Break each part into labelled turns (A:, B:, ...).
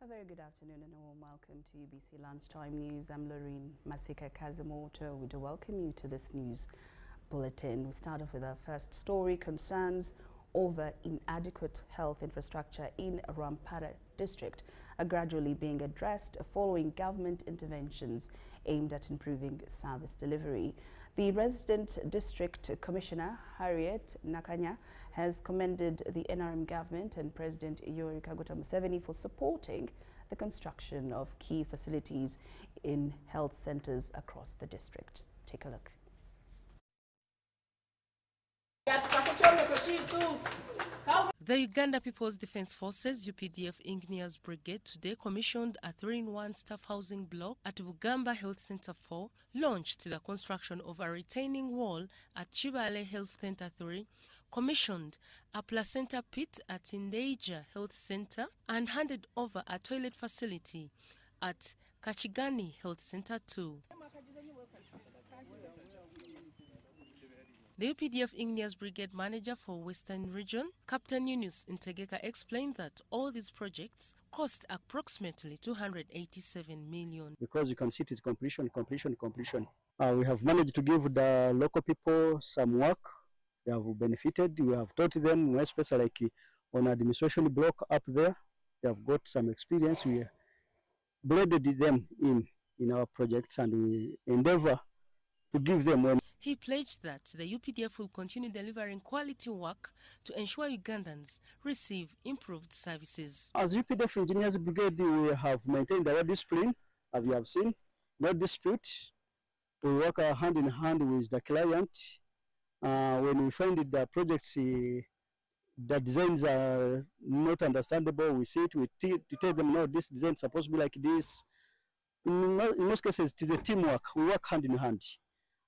A: A very good afternoon and a warm welcome to Ubc Lunchtime News. I'm Lauryn Masika Kazimoto. We do welcome you to this news bulletin. We start off with our first story. Concerns over inadequate health infrastructure in Rwampara district are gradually being addressed following government interventions aimed at improving service delivery. The resident district commissioner, Harriet Nakanya, has commended the NRM government and President Yoweri Kaguta Museveni for supporting the construction of key facilities in health centers across the district. Take a look.
B: The Uganda People's Defense Forces UPDF Engineers Brigade today commissioned a 3-in-1 staff housing block at Bugamba Health Center 4, launched the construction of a retaining wall at Chibale Health Center 3, commissioned a placenta pit at Indeja Health Center, and handed over a toilet facility at Kachigani Health Center 2. The UPDF Engineers Brigade Manager for Western Region, Captain Yunus Ntegeka, explained that all these projects cost approximately 287 million.
C: Because you can see it is completion. We have managed to give the local people some work. They have benefited. We have taught them, especially like on administration block up there. They have got some experience. We blended them in our projects, and we endeavor to give them one.
B: He pledged that the UPDF will continue delivering quality work to ensure Ugandans receive improved services.
C: As UPDF Engineers Brigade, we have maintained our discipline, as you have seen, no dispute. We work hand in hand with the client. When we find that the projects, the designs are not understandable, we see it, we tell them, no, this design is supposed to be like this. In most cases, it is a teamwork. We work hand in hand.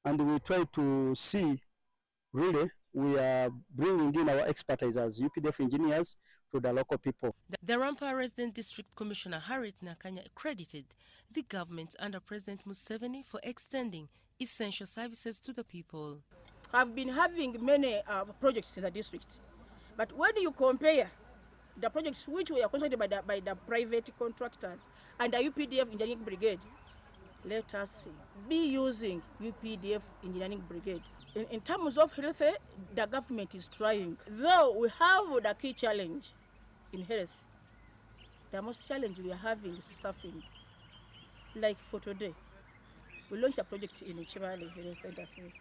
C: And we try to see, really, we are bringing in our expertise as UPDF engineers to the local people.
B: The Rwampara Resident District Commissioner Harriet Nakanya credited the government under President Museveni for extending essential services to the people.
D: I've been having many projects in the district, but when you compare the projects which were constructed by the private contractors and the UPDF Engineering Brigade, let us be using UPDF Engineering Brigade. In terms of health, the government is trying. Though we have the key challenge in health, the most challenge we are having is staffing. Like for today, we launched a project in Chibale Health Center 3,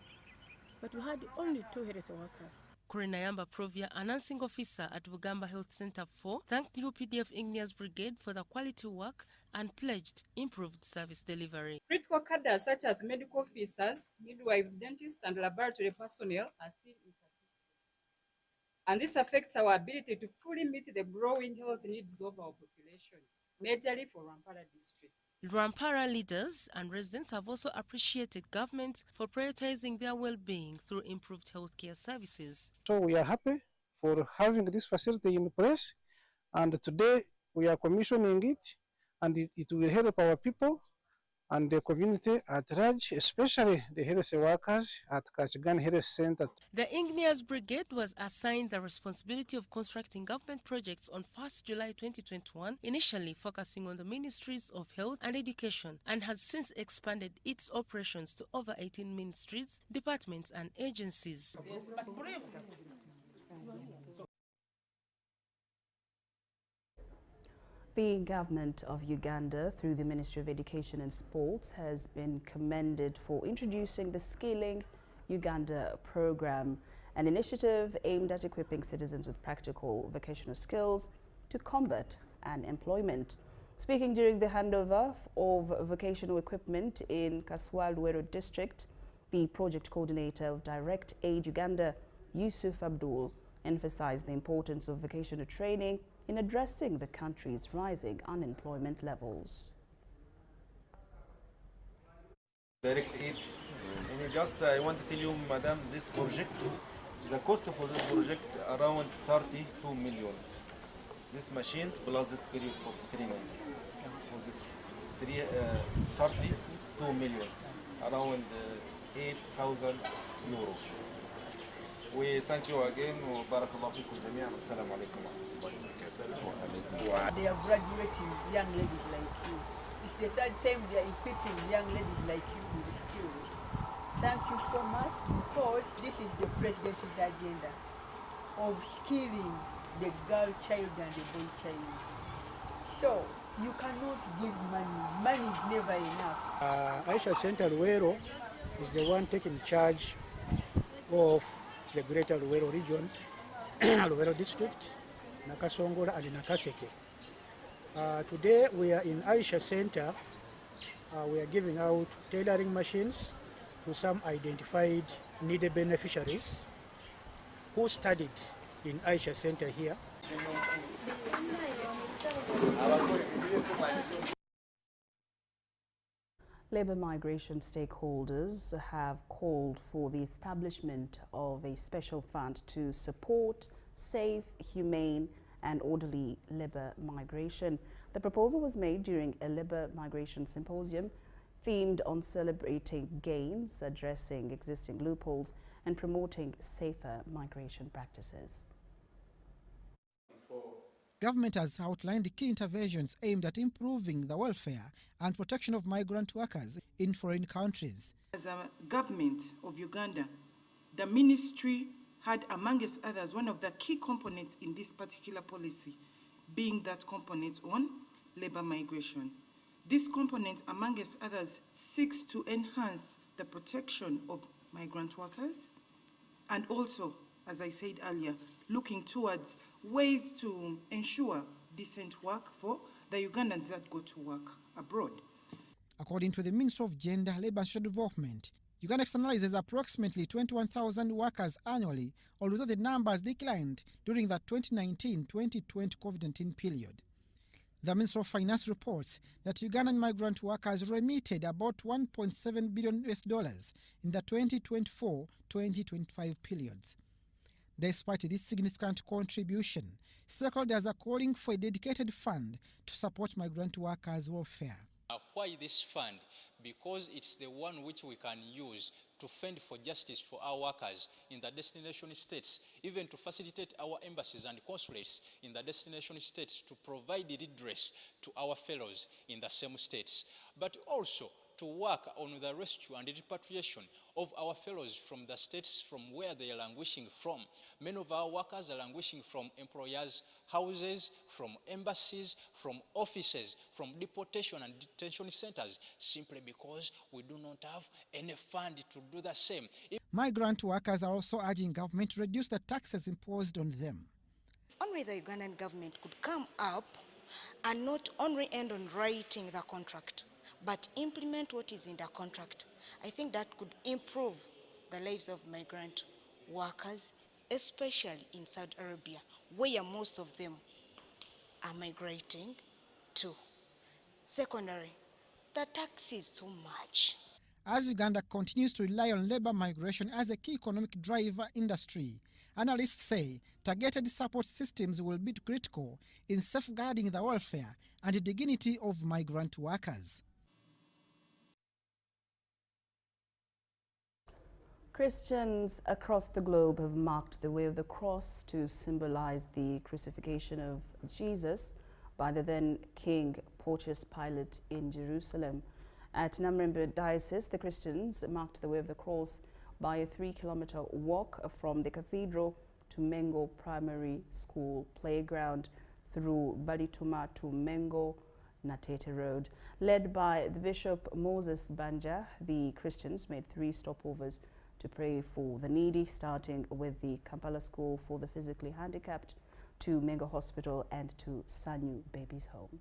D: but we had only 2 health workers.
B: Kurinayamba Provia, a nursing officer at Bugamba Health Center 4, thanked the UPDF Engineers Brigade for the quality work and pledged improved service delivery.
E: Critical cadres such as medical officers, midwives, dentists, and laboratory personnel are still insufficient. And this affects our ability to fully meet the growing health needs of our population, majorly for Rwampara district.
B: Rwampara leaders and residents have also appreciated government for prioritizing their well-being through improved healthcare services.
F: So we are happy for having this facility in place, and today we are commissioning it, and it will help our people and the community at large, especially the health workers at Kachigani Health Center.
B: The Engineers Brigade was assigned the responsibility of constructing government projects on 1st July 2021, initially focusing on the ministries of health and education, and has since expanded its operations to over 18 ministries, departments, and agencies.
A: The government of Uganda, through the Ministry of Education and Sports, has been commended for introducing the Skilling Uganda program, an initiative aimed at equipping citizens with practical vocational skills to combat unemployment. Speaking during the handover of vocational equipment in Kaswal-Luero district, the project coordinator of Direct Aid Uganda, Yusuf Abdul, emphasized the importance of vocational training in addressing the country's rising unemployment levels.
G: Direct Aid. I want to tell you, Madam, this project, the cost for this project around 32 million. These machines plus this period for training. For this 32 million, around 8,000 euros. We thank you again. وبارك الله فيكم جميعا. والسلام عليكم ورحمة الله وبركاته.
H: They are graduating young ladies like you. It's the third time they are equipping young ladies like you with skills. Thank you so much, because this is the president's agenda of skilling the girl child and the boy child. So you cannot give money. Money is never enough.
I: Aisha Center Luwero is the one taking charge of the greater Luwero region, Luwero district, Nakasongola and Nakaseke. Today we are in Aisha Center. We are giving out tailoring machines to some identified needy beneficiaries who studied in Aisha Center here.
A: Labour migration stakeholders have called for the establishment of a special fund to support safe, humane and orderly labour migration. The proposal was made during a labour migration symposium themed on celebrating gains, addressing existing loopholes and promoting safer migration practices.
J: Government has outlined key interventions aimed at improving the welfare and protection of migrant workers in foreign countries.
K: As a government of Uganda, the ministry had, amongst others, one of the key components in this particular policy, being that component on labor migration. This component, amongst others, seeks to enhance the protection of migrant workers and also, as I said earlier, looking towards ways to ensure decent work for the Ugandans that go to work abroad.
J: According to the Minister of Gender, Labour and Social Development, Uganda externalizes approximately 21,000 workers annually, although the numbers declined during the 2019-2020 COVID-19 period. The Minister of Finance reports that Ugandan migrant workers remitted about $1.7 billion in the 2024-2025 periods. Despite this significant contribution, stakeholders are calling for a dedicated fund to support migrant workers' welfare.
L: Why this fund? Because it's the one which we can use to fend for justice for our workers in the destination states, even to facilitate our embassies and consulates in the destination states to provide redress to our fellows in the same states, but also to work on the rescue and repatriation of our fellows from the states from where they are languishing from. Many of our workers are languishing from employers' houses, from embassies, from offices, from deportation and detention centers, simply because we do not have any fund to do the same.
J: Migrant workers are also urging government to reduce the taxes imposed on them.
M: Only the Ugandan government could come up and not only end on writing the contract, but implement what is in the contract. I think that could improve the lives of migrant workers, especially in Saudi Arabia, where most of them are migrating to. Secondary, the tax is too much.
J: As Uganda continues to rely on labour migration as a key economic driver industry, analysts say targeted support systems will be critical in safeguarding the welfare and the dignity of migrant workers.
A: Christians across the globe have marked the way of the cross to symbolize the crucifixion of Jesus by the then King Pontius Pilate in Jerusalem. At Namrembe Diocese, the Christians marked the way of the cross by a 3-kilometer walk from the cathedral to Mengo Primary School playground through Balituma to Mengo Natete Road. Led by the Bishop Moses Banja, the Christians made 3 stopovers to pray for the needy, starting with the Kampala School for the Physically Handicapped, to Mengo Hospital and to Sanyu Babies Home.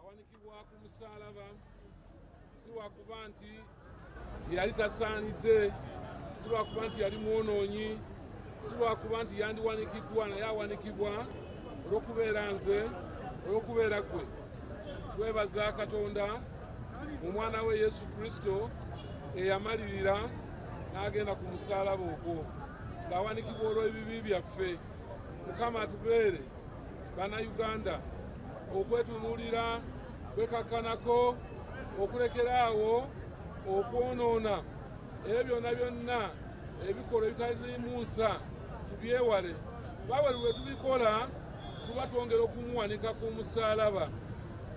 N: awanikibwa ku musalaba si wakuba nti yali tasaanidde, si lwakuba nti yali mwonoonyi, si lwakuba nti yandiwanikiddwa, naye awanikibwa olw'okubeera nze, olw'okubeera gwe. Twebaza Katonda mu mwana we Yesu Kristo eyamalirira n'agenda ku musalaba ogwo ng'awanikibwa olw'ebibi byaffe. Mukama atubeere Bannayuganda okwetunuulira, kwekakkanako, okulekeraawo okwonoona, ebyo byonna byonna ebikolwa ebitaliimu nsa tubyewale. Bwe bwe tubikola tuba twongera okumuwanika ku musalaba.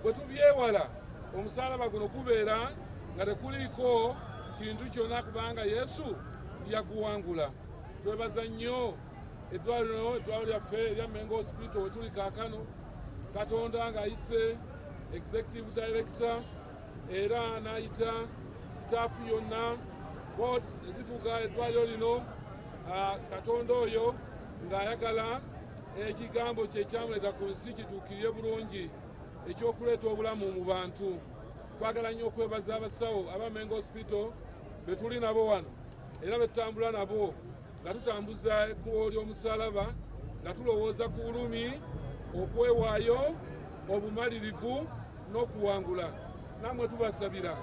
N: Bwe tubyewala omusalaba guno gubeera nga tekuliiko kintu kyonna kubanga Yesu yaguwangula. Twebaza nnyo eddwaliro lyaffe erya Mengo Hospital we tuli kaakano, Katonda ng'ayise executive director era n'ayita sitaafu yonna, boards ezifuga eddwaliro lino. Katonda oyo ng'ayagala ekigambo kye kyamuleeta ku nsi kituukirire bulungi, ekyokuleeta obulamu mu bantu. Twagala nnyo okwebaza abasawo aba Mengo Hospital be tuli nabo wano era be tutambula nabo nga tutambuza ekkubo ly'omusalaba nga tulowooza ku bulumi, okwewaayo, obumalirivu n'okuwangula. Nammwe tubasabira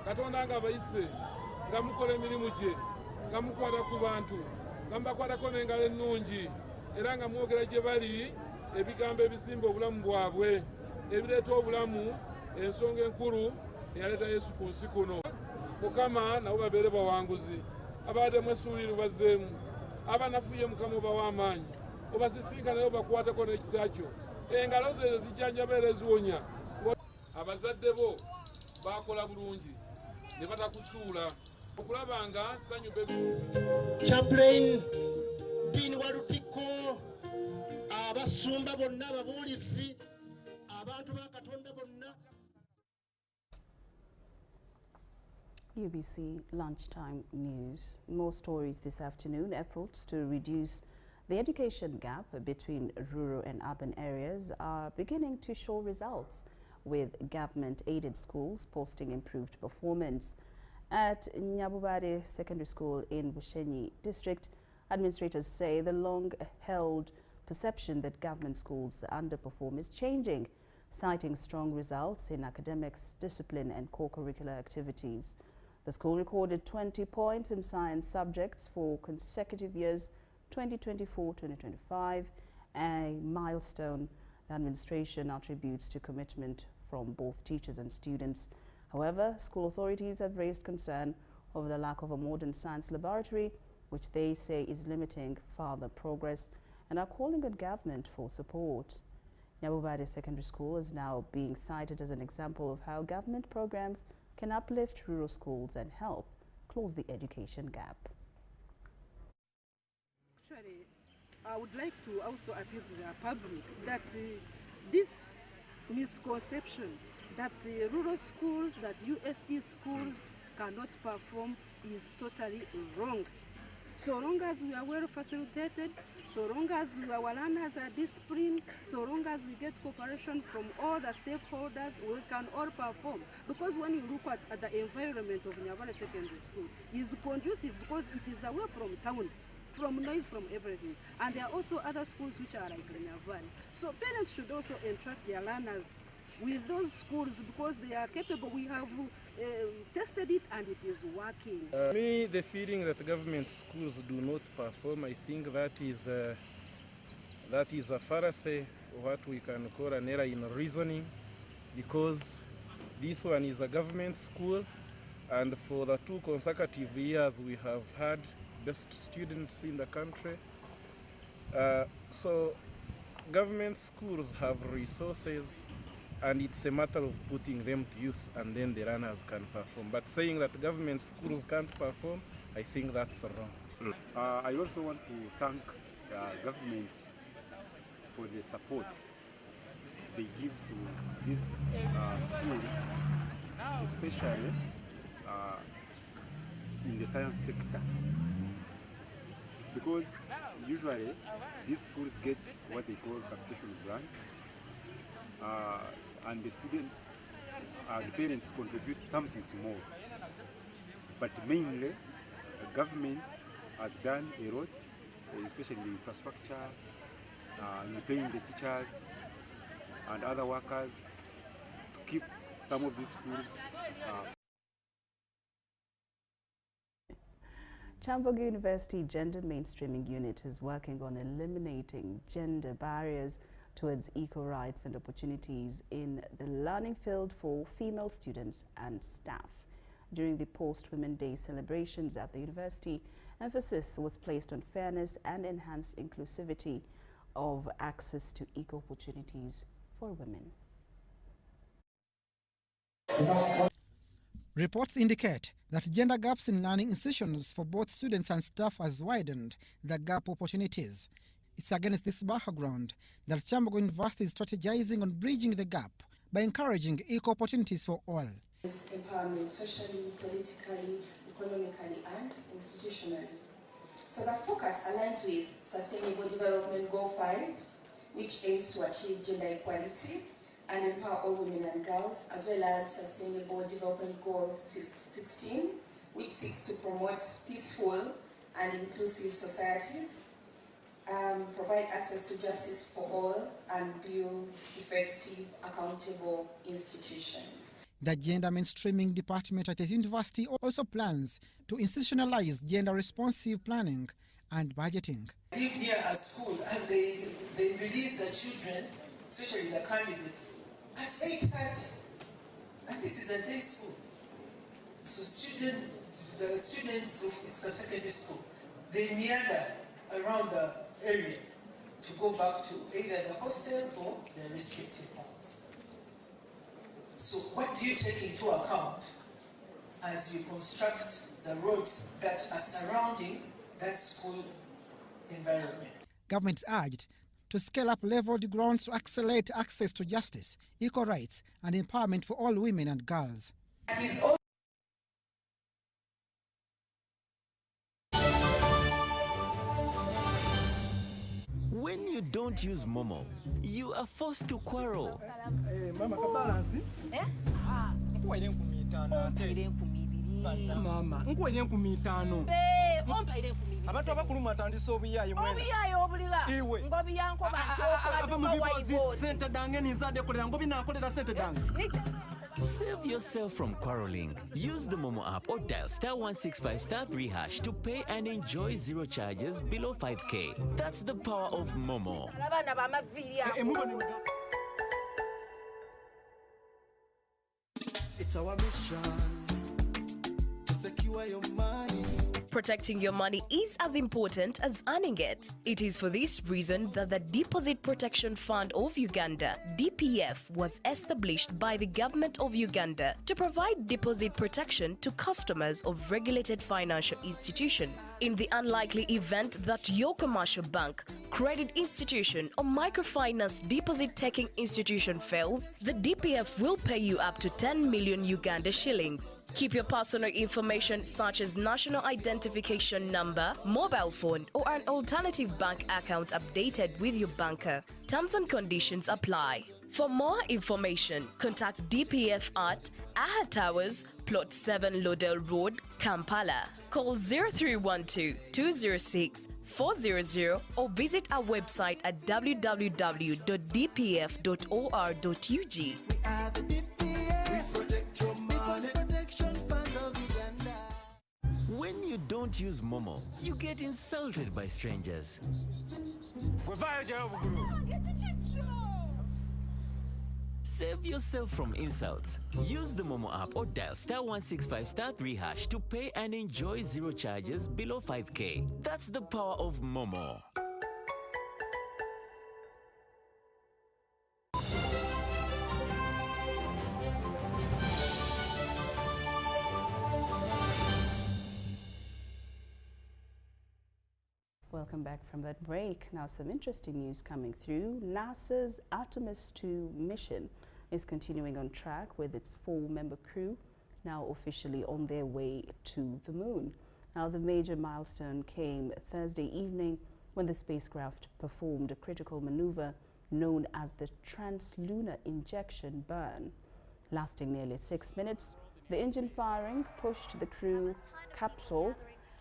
N: Katonda ng'abayise nga mukola emirimu gye, nga mukwata ku bantu, nga mubakwatako n'engalo ennungi, era nga mwogera gye bali ebigambo ebisimba obulamu bwabwe, ebireeta obulamu, ensonga enkulu eyaleeta Yesu ku nsi kuno. Mukama nabo babeere bawanguzi, abaddemu essuubi lubazzeemu, abanafuye Mukama obawa amaanyi, obasisinkane obakwatako n'ekisa kyo, engalo ze zijjanjaba era eziwonya. Abazadde bo bakola bulungi ne batakusuula okulaba nga ssanyu
O: Chaplain Dean wa Lutikko, abasumba bonna, ababuulizi, abantu ba Katonda bonna.
A: UBC Lunchtime News. More stories this afternoon. Efforts to reduce the education gap between rural and urban areas are beginning to show results, with government-aided schools posting improved performance. At Nyabubare Secondary School in Bushenyi District, administrators say the long-held perception that government schools underperform is changing, citing strong results in academics, discipline and co-curricular activities. The school recorded 20 points in science subjects for consecutive years 2024-2025, a milestone the administration attributes to commitment from both teachers and students. However, school authorities have raised concern over the lack of a modern science laboratory, which they say is limiting further progress, and are calling on government for support. Nyabubade Secondary School is now being cited as an example of how government programs can uplift rural schools and help close the education gap.
P: Actually, I would like to also appeal to the public that this misconception that rural schools, that USE schools cannot perform is totally wrong. So long as we are well facilitated, so long as our learners are disciplined, so long as we get cooperation from all the stakeholders, we can all perform. Because when you look at the environment of Nyabubare Secondary School, it's conducive because it is away from town, from noise, from everything. And there are also other schools which are like Nyabubare. So parents should also entrust their learners with those schools because they are capable. We have tested it and it is working.
Q: Me, the feeling that government schools do not perform, I think that is a fallacy, what we can call an error in reasoning, because this one is a government school, and for the 2 consecutive years we have had best students in the country. So government schools have resources, and it's a matter of putting them to use, and then the learners can perform. But saying that government schools can't perform, I think that's wrong.
R: I also want to thank government for the support they give to these schools, especially in the science sector. Because usually these schools get what they call capitation grant. and the students and the parents contribute something small. But mainly, the government has done a lot, especially the infrastructure, in paying the teachers and other workers to keep some of these schools.
A: Chambogo University Gender Mainstreaming Unit is working on eliminating gender barriers towards equal rights and opportunities in the learning field for female students and staff. During the Post-Women Day celebrations at the university, emphasis was placed on fairness and enhanced inclusivity of access to equal opportunities for women.
J: Reports indicate that gender gaps in learning institutions for both students and staff has widened the gap opportunities. It's against this background that Chambogo University is strategizing on bridging the gap by encouraging equal opportunities for all.
S: Empowerment socially, politically, economically, and institutionally. So that focus aligns with Sustainable Development Goal 5, which aims to achieve gender equality and empower all women and girls, as well as Sustainable Development Goal 16, which seeks to promote peaceful and inclusive societies, provide access to justice for all, and build effective, accountable institutions.
J: The Gender Mainstreaming Department at the university also plans to institutionalize gender-responsive planning and budgeting.
T: I live near a school and they release the children, especially the candidates, at 8:30. And this is a day school. So the students, it's a secondary school, they meander around the area to go back to either the hostel or their respective homes. So what do you take into account as you construct the roads that are surrounding that school environment?
J: Government urged to scale up leveled grounds to accelerate access to justice, equal rights, and empowerment for all women and girls.
U: When you don't use Momo, you are forced to quarrel.
V: Mama, abantu abakuluma atandisa obuyayi iwe ava mu bibozi sente dange ninzadde kolera ngo binankolera sente dange.
U: Save yourself from quarreling. Use the Momo app or dial *165*3# to pay and enjoy zero charges below 5K. That's the power of Momo.
O: It's our mission to secure your money.
B: Protecting your money is as important as earning it. It is for this reason that the Deposit Protection Fund of Uganda, DPF, was established by the government of Uganda to provide deposit protection to customers of regulated financial institutions. In the unlikely event that your commercial bank, credit institution, or microfinance deposit-taking institution fails, the DPF will pay you up to 10 million Uganda shillings. Keep your personal information such as national identification number, mobile phone, or an alternative bank account updated with your banker. Terms and conditions apply. For more information, contact DPF at Aha Towers, Plot 7 Lodell Road, Kampala. Call 0312-206-400 or visit our website at www.dpf.or.ug.
U: When you don't use Momo, you get insulted by strangers. Save yourself from insults. Use the Momo app or dial *165*3# to pay and enjoy zero charges below 5K. That's the power of Momo.
A: Welcome back from that break. Now some interesting news coming through. NASA's Artemis 2 mission is continuing on track with its 4-member crew now officially on their way to the moon. Now the major milestone came Thursday evening when the spacecraft performed a critical maneuver known as the translunar injection burn. Lasting nearly 6 minutes, the engine firing pushed the crew capsule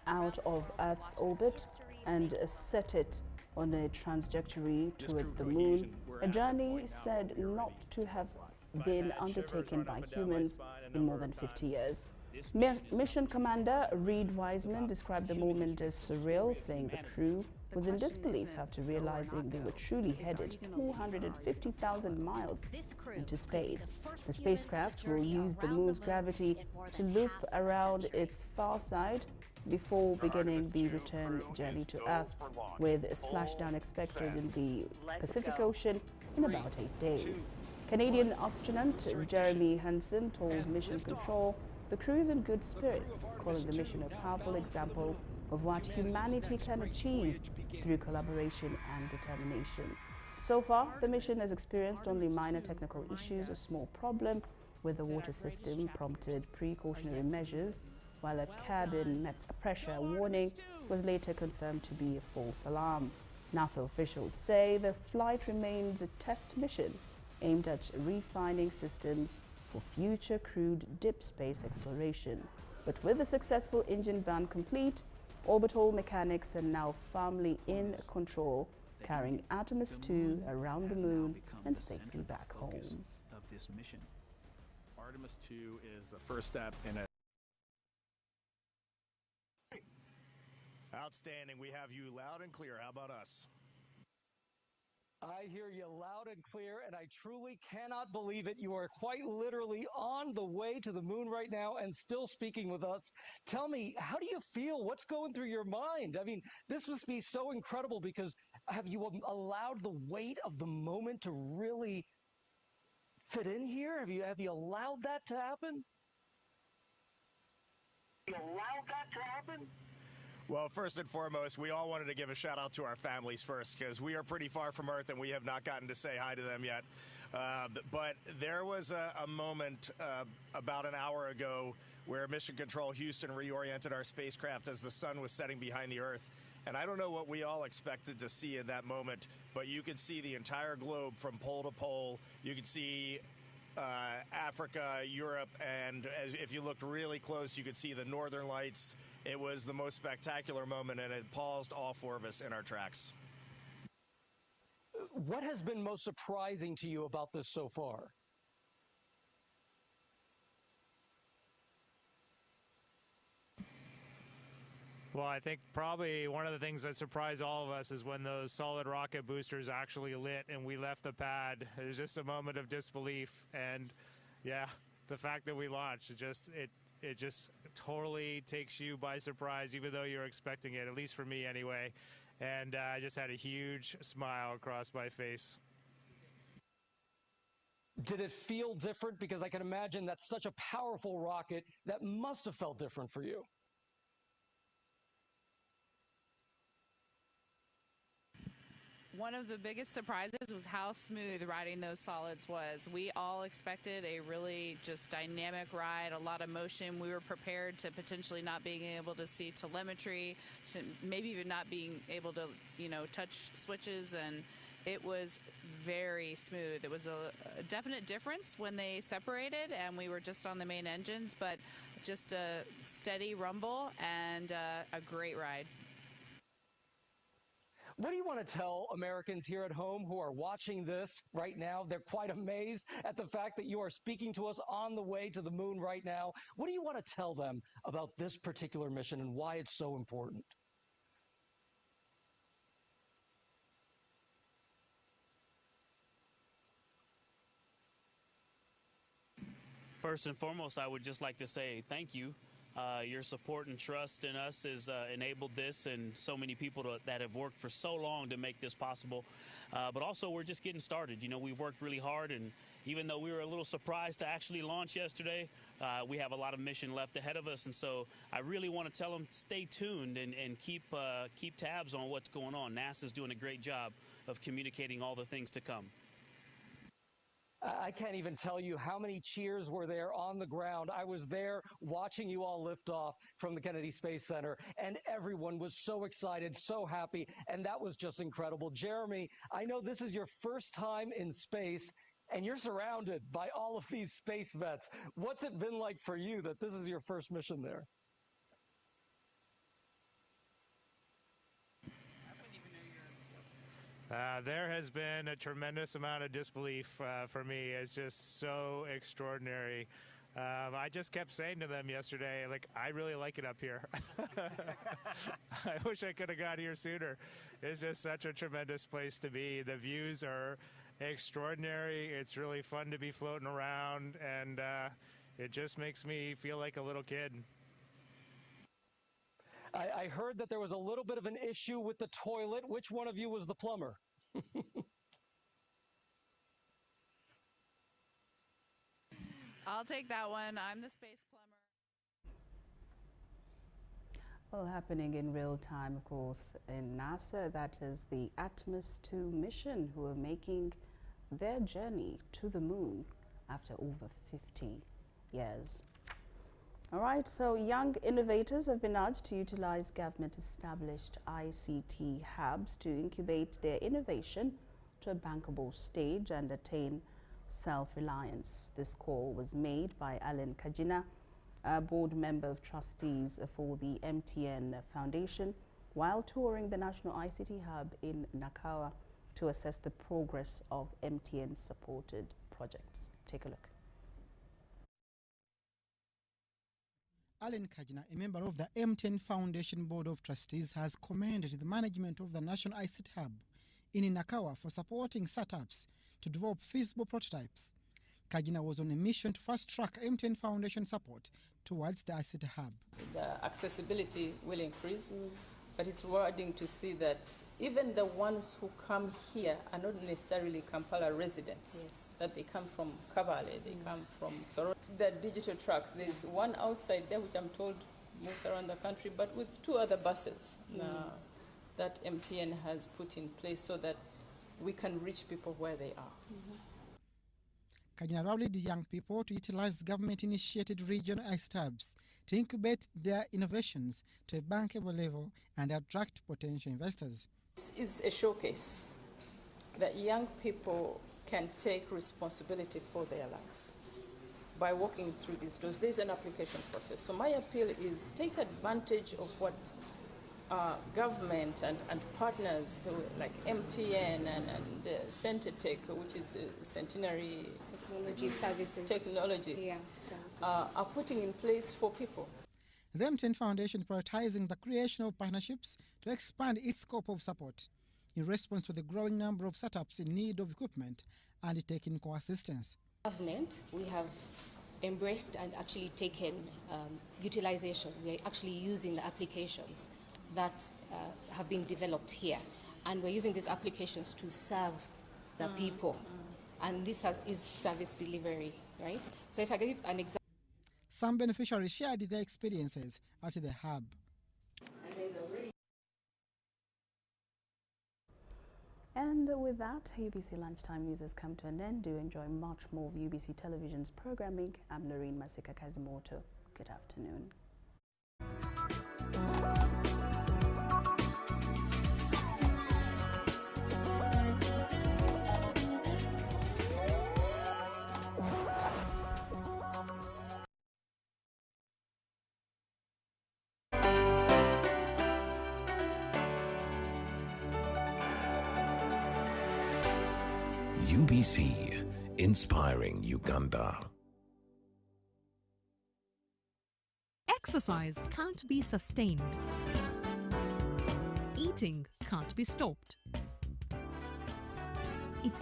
A: out of Earth's orbit and set it on a trajectory towards the moon, a journey said not to have been undertaken by humans in more than 50 years. Mission Commander Reed Wiseman described the moment as surreal, saying the crew was in disbelief after realizing they were truly headed 250,000 miles into space. The spacecraft will use the moon's gravity to loop around its far side before beginning the return journey to Earth, with a splashdown expected in the Pacific Ocean in about 8 days. Canadian astronaut Jeremy Hansen told Mission Control the crew is in good spirits, calling the mission a powerful example of what humanity can achieve through collaboration and determination. So far, the mission has experienced only minor technical issues. A small problem with the water system prompted precautionary measures, while a cabin pressure warning was later confirmed to be a false alarm. NASA officials say the flight remains a test mission aimed at refining systems for future crewed deep space exploration. But with the successful engine burn complete, orbital mechanics are now firmly in control, carrying Artemis 2 around the moon and safely back home.
C: Of this mission. Artemis 2 is the first step in a outstanding. We have you loud and clear. How about us?
V: I hear you loud and clear, and I truly cannot believe it. You are quite literally on the way to the moon right now and still speaking with us. Tell me, how do you feel? What's going through your mind? I mean, this must be so incredible, because have you allowed the weight of the moment to really fit in here? Have you allowed that to happen?
C: Well, first and foremost, we all wanted to give a shout out to our families first, because we are pretty far from Earth and we have not gotten to say hi to them yet. But there was a moment about an hour ago where Mission Control Houston reoriented our spacecraft as the sun was setting behind the Earth. And I don't know what we all expected to see in that moment, but you could see the entire globe from pole to pole. You could see Africa, Europe, and if you looked really close, you could see the northern lights. It was the most spectacular moment, and it paused all four of us in our tracks.
V: What has been most surprising to you about this so far?
D: Well, I think probably one of the things that surprised all of us is when those solid rocket boosters actually lit and we left the pad. It was just a moment of disbelief, and yeah, the fact that we launched, it just totally takes you by surprise, even though you're expecting it, at least for me anyway. And I just had a huge smile across my face.
V: Did it feel different? Because I can imagine that's such a powerful rocket. That must have felt different for you.
W: One of the biggest surprises was how smooth riding those solids was. We all expected a really just dynamic ride, a lot of motion. We were prepared to potentially not being able to see telemetry, to maybe even not being able to, touch switches, and it was very smooth. It was a definite difference when they separated and we were just on the main engines, but just a steady rumble and a great ride.
V: What do you want to tell Americans here at home who are watching this right now? They're quite amazed at the fact that you are speaking to us on the way to the moon right now. What do you want to tell them about this particular mission and why it's so important?
X: First and foremost, I would just like to say thank you. Your support and trust in us has enabled this, and so many people that have worked for so long to make this possible. But also, we're just getting started. We've worked really hard, and even though we were a little surprised to actually launch yesterday, we have a lot of mission left ahead of us. And so I really want to tell them, stay tuned and keep tabs on what's going on. NASA's doing a great job of communicating all the things to come.
V: I can't even tell you how many cheers were there on the ground. I was there watching you all lift off from the Kennedy Space Center, and everyone was so excited, so happy, and that was just incredible. Jeremy, I know this is your first time in space, and you're surrounded by all of these space vets. What's it been like for you that this is your first mission there?
D: There has been a tremendous amount of disbelief for me. It's just so extraordinary. I just kept saying to them yesterday, like, I really like it up here. I wish I could have got here sooner. It's just such a tremendous place to be. The views are extraordinary. It's really fun to be floating around, and it just makes me feel like a little kid.
V: I heard that there was a little bit of an issue with the toilet. Which one of you was the plumber?
W: I'll take that one. I'm the space plumber.
A: Well, happening in real time, of course, in NASA, that is the Atmos 2 mission, who are making their journey to the moon after over 50 years. All right, so young innovators have been urged to utilize government-established ICT hubs to incubate their innovation to a bankable stage and attain self-reliance. This call was made by Alan Kajina, a board member of trustees for the MTN Foundation, while touring the National ICT Hub in Nakawa to assess the progress of MTN-supported projects. Take a look.
J: Alan Kajina, a member of the MTN Foundation Board of Trustees, has commended the management of the National ICT Hub in Nakawa for supporting startups to develop feasible prototypes. Kajina was on a mission to fast-track MTN Foundation support towards the ICT Hub.
E: The accessibility will increase, but it's rewarding to see that even the ones who come here are not necessarily Kampala residents, that they come from Kabale, they come from Soro. The digital trucks, there's one outside there which I'm told moves around the country, but with 2 other buses that MTN has put in place so that we can reach people where they are.
J: Kajina rallied young people to utilize government-initiated regional ICT hubs to incubate their innovations to a bankable level and attract potential investors.
E: This is a showcase that young people can take responsibility for their lives by walking through these doors. There's an application process. So my appeal is take advantage of what government and partners so like MTN and Centetech, which is Centenary
F: Technology Services,
E: are putting in place for people.
J: The MTN Foundation is prioritizing the creation of partnerships to expand its scope of support in response to the growing number of startups in need of equipment and technical assistance.
F: Government, we have embraced and actually taken utilization. We are actually using the applications that have been developed here, and we're using these applications to serve the people, and this is service delivery, right? So if I give an example,
J: some beneficiaries shared their experiences at the hub.
A: And with that, UBC Lunchtime News has come to an end. Do enjoy much more of UBC Television's programming. I'm Lauryn Masika Kazimoto. Good afternoon.
G: UBC, inspiring Uganda.
H: Exercise can't be sustained. Eating can't be stopped. It's